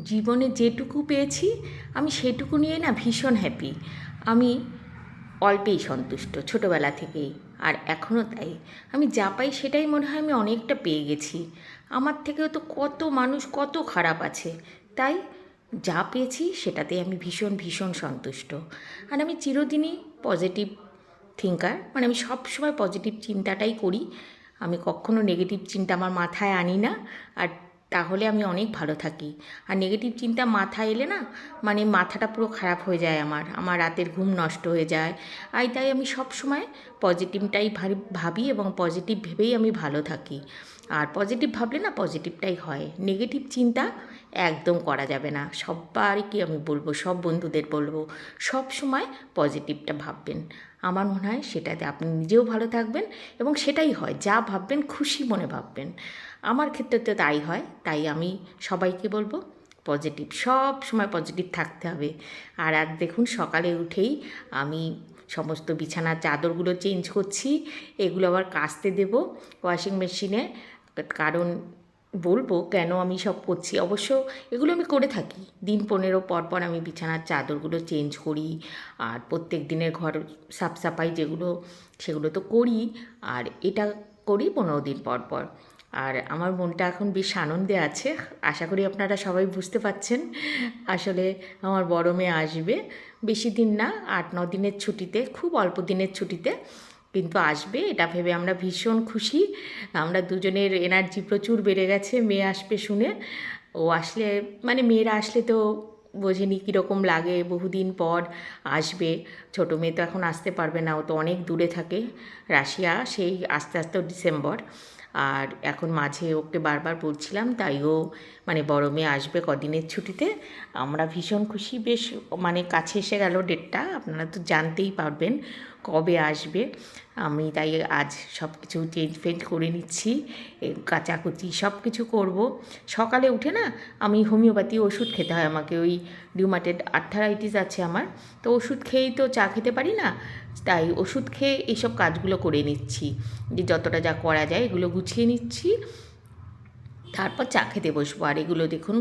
জীবনে যেটুকু পেয়েছি আমি সেটুকু নিয়ে না ভীষণ হ্যাপি। আমি অল্পেই সন্তুষ্ট ছোটোবেলা থেকেই, আর এখনও তাই। আমি যা পাই সেটাই মনে হয় আমি অনেকটা পেয়ে গেছি। আমার থেকেও তো কত মানুষ কত খারাপ আছে, তাই যা পেয়েছি সেটাতেই আমি ভীষণ ভীষণ সন্তুষ্ট। আর আমি চিরদিনই পজিটিভ থিঙ্কার, মানে আমি সব সময় পজিটিভ চিন্তাটাই করি। আমি কখনো নেগেটিভ চিন্তা আমার মাথায় আনি না, আর তাহলে আমি অনেক ভালো থাকি। আর নেগেটিভ চিন্তা মাথায় এলে না, মানে মাথাটা পুরো খারাপ হয়ে যায়, আমার রাতের ঘুম নষ্ট হয়ে যায়। আর তাই আমি সব সময় পজিটিভটাই ভাবি এবং পজিটিভ ভেবেই আমি ভালো থাকি। আর পজিটিভ ভাবলে না পজিটিভটাই হয়, নেগেটিভ চিন্তা একদম করা যাবে না। সবাইকে আমি বলবো, সব বন্ধুদের বলবো, সব সময় পজিটিভটা ভাববেন। আমার মনে হয় সেটাতে আপনি নিজেও ভালো থাকবেন, এবং সেটাই হয়, যা ভাববেন খুশি মনে ভাববেন। আমার ক্ষেত্রে তো তাই হয়, তাই আমি সবাইকে বলবো পজিটিভ, সব সময় পজিটিভ থাকতে হবে। আর আজ দেখুন সকালে উঠেই আমি সমস্ত বিছানার চাদরগুলো চেঞ্জ করছি, এগুলো আবার কাচতে দেবো ওয়াশিং মেশিনে। কারণ বলবো কেন আমি সব করছি, অবশ্য এগুলো আমি করে থাকি। দিন 15 পর পর আমি বিছানার চাদরগুলো চেঞ্জ করি, আর প্রত্যেক দিনের ঘর সাফ সাফাই যেগুলো সেগুলো তো করি, আর এটা করি 15 দিন পর পর। আর আমার মনটা এখন বেশ আনন্দে আছে, আশা করি আপনারা সবাই বুঝতে পারছেন। আসলে আমার বড় মেয়ে আসবে, বেশি দিন না, 8-9 দিনের ছুটিতে, খুব অল্প দিনের ছুটিতে কিন্তু আসবে। এটা ভেবে আমরা ভীষণ খুশি। আমরা দুজনের এনার্জি প্রচুর বেড়ে গেছে মেয়ে আসবে শুনে। ও আসলে, মানে মেয়েরা আসলে তো বোঝেনি কীরকম লাগে, বহুদিন পর আসবে। ছোটো মেয়ে তো এখন আসতে পারবে না, ও তো অনেক দূরে থাকে, রাশিয়া, সেই আস্তে আস্তে ডিসেম্বর। আর এখন মাঝে ওকে বারবার বলছিলাম, তাই ও মানে বড় মেয়ে আসবে কদিনের ছুটিতে। আমরা ভীষণ খুশি, বেশ মানে কাছে এসে গেল ডেটটা, আপনারা তো জানতেই পারবেন কবে আসবে। আমি তাই আজ সব কিছু চেঞ্জ ফেঞ্জ করে নিচ্ছি, কাচাকুচি সব কিছু করবো। সকালে উঠে না আমি হোমিওপ্যাথি ওষুধ খেতে হয় আমাকে, ওই রিউমাটেড আর্থারাইটিস আছে আমার, তো ওষুধ খেয়েই তো চা খেতে পারি না, তাই ওষুধ খেয়ে এইসব কাজগুলো করে নিচ্ছি, যে যতটা যা করা যায় এগুলো গুছিয়ে নিচ্ছি, তারপর চা খেতে বসবো। আর এগুলো দেখুন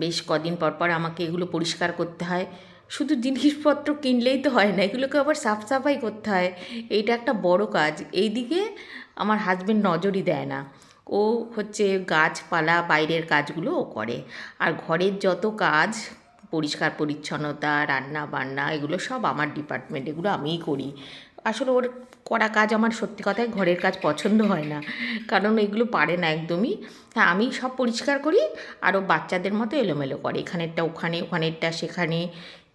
বেশ কদিন পর পর আমাকে এগুলো পরিষ্কার করতে হয়। শুধু জিনিসপত্র কিনলেই তো হয় না, এগুলোকে আবার সাফ সাফাই করতে হয়, এইটা একটা বড় কাজ। এইদিকে আমার হাজব্যান্ড নজরই দেয় না, ও হচ্ছে গাছপালা বাইরের কাজগুলো ও করে, আর ঘরের যত কাজ, পরিষ্কার পরিচ্ছন্নতা, রান্না বান্না, এগুলো সব আমার ডিপার্টমেন্ট, এগুলো আমিই করি। আসলে ওর করা কাজ আমার সত্যি কথায় ঘরের কাজ পছন্দ হয় না, কারণ এগুলো পারে না একদমই। হ্যাঁ, আমি সব পরিষ্কার করি, আর ও বাচ্চাদের মতো এলোমেলো করে, এখানেরটা ওখানে, ওখানেরটা সেখানে,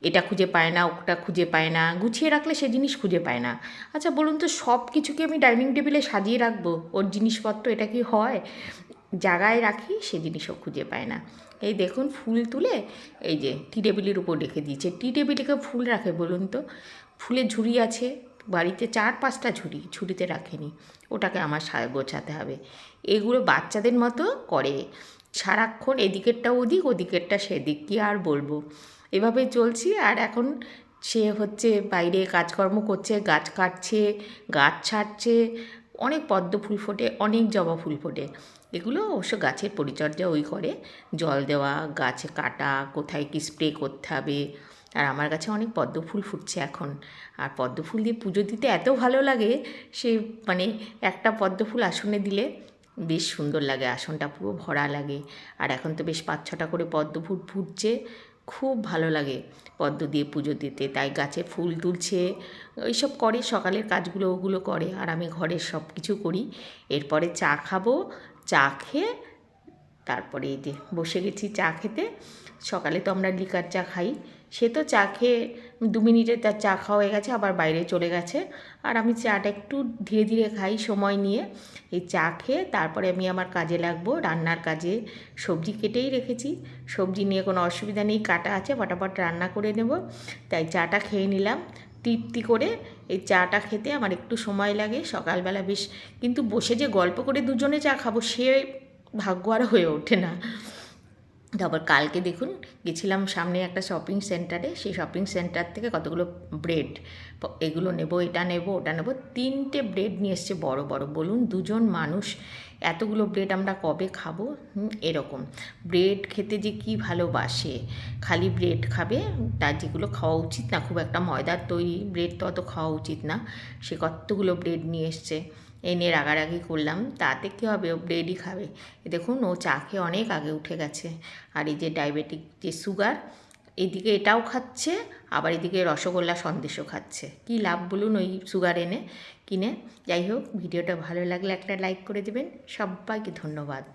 এটা খুঁজে পায় না, ওটা খুঁজে পায় না, গুছিয়ে রাখলে সে জিনিস খুঁজে পায় না। আচ্ছা বলুন তো, সব কিছুকে আমি ডাইনিং টেবিলে সাজিয়ে রাখবো, ওর জিনিসপত্র, এটা কি হয়? জায়গায় রাখি সে জিনিসও খুঁজে পায় না। এই দেখুন ফুল তুলে এই যে টি টেবিলের উপর রেখে দিয়েছে, টি টেবিলে কেউ ফুল রাখে বলুন তো? ফুলের ঝুড়ি আছে বাড়িতে, 4-5টা ঝুড়িতে রাখেনি, ওটাকে আমার গোছাতে হবে। এগুলো বাচ্চাদের মতো করে, সারাক্ষণ এদিকেরটা ওদিক, ওদিকেরটা সেদিক, কী আর বলবো। এভাবে চলছি। আর এখন সে হচ্ছে বাইরে কাজকর্ম করছে, গাছ কাটছে, গাছ ছাঁটছে, অনেক পদ্ম ফুল ফোটে, অনেক জবা ফুল ফোটে। এগুলো অবশ্য গাছের পরিচর্যা ওই করে, জল দেওয়া, গাছে কাটা, কোথায় কী স্প্রে করতে হবে। আর আমার কাছে অনেক পদ্ম ফুল ফুটছে এখন, আর পদ্ম ফুল দিয়ে পুজো দিতে এত ভালো লাগে, সে মানে একটা পদ্ম ফুল আসনে দিলে বেশ সুন্দর লাগে, আসনটা পুরো ভরা লাগে। আর এখন তো বেশ 5-6টা করে পদ্ম ফুল ফুটছে, খুব ভালো লাগে পদ্ম দিয়ে পুজো দিতে। তাই গাছে ফুল তুলছে, এইসব করে, সকালের কাজগুলো ওগুলো করে, আর আমি ঘরের সব কিছু করি। এরপরে চা খাবো, চা খেয়ে তারপরে এই যে বসে গেছি চা খেতে। সকালে তো আমরা লিকার চা খাই, সে তো চা খেয়ে 2 মিনিটে তার চা খাওয়া হয়ে গেছে, আবার বাইরে চলে গেছে। আর আমি চাটা একটু ধীরে ধীরে খাই, সময় নিয়ে। এই চা খেয়ে তারপরে আমি আমার কাজে লাগবো, রান্নার কাজে। সবজি কেটেই রেখেছি, সবজি নিয়ে কোনো অসুবিধা নেই, কাটা আছে, ফটাফট রান্না করে নেব। তাই চাটা খেয়ে নিলাম তৃপ্তি করে। এই চাটা খেতে আমার একটু সময় লাগে সকালবেলা বেশ, কিন্তু বসে যে গল্প করে দুজনে চা খাবো সে ভাগ্য আর হয়ে ওঠে না। তারপর কালকে দেখুন গেছিলাম সামনে একটা শপিং সেন্টারে, সেই শপিং সেন্টার থেকে কতগুলো ব্রেড, এগুলো নেব, এটা নেব, ওটা নেব, 3টে ব্রেড নিয়ে এসছে বড় বড়। বলুন 2জন মানুষ এতগুলো ব্রেড আমরা কবে খাবো? এরকম ব্রেড খেতে যে কি ভালোবাসে, খালি ব্রেড খাবে, তার যেগুলো খাওয়া উচিত না, খুব একটা ময়দার তৈরি ব্রেড তো অত খাওয়া উচিত না, সে কতগুলো ব্রেড নিয়ে এসছে। এনে রাগারাগি করলাম, তাতে কী হবে, ও ব্রেডই খাবে। দেখুন ও চা খেয়ে অনেক আগে উঠে গেছে। আর এই যে ডায়াবেটিক যে সুগার, এদিকে এটাও খাচ্ছে, আবার এদিকে রসগোল্লা সন্দেশও খাচ্ছে। কী লাভ বলুন ওই সুগার এনে কিনে। যাই হোক, ভিডিওটা ভালো লাগলে একটা লাইক করে দেবেন। সবাইকে ধন্যবাদ।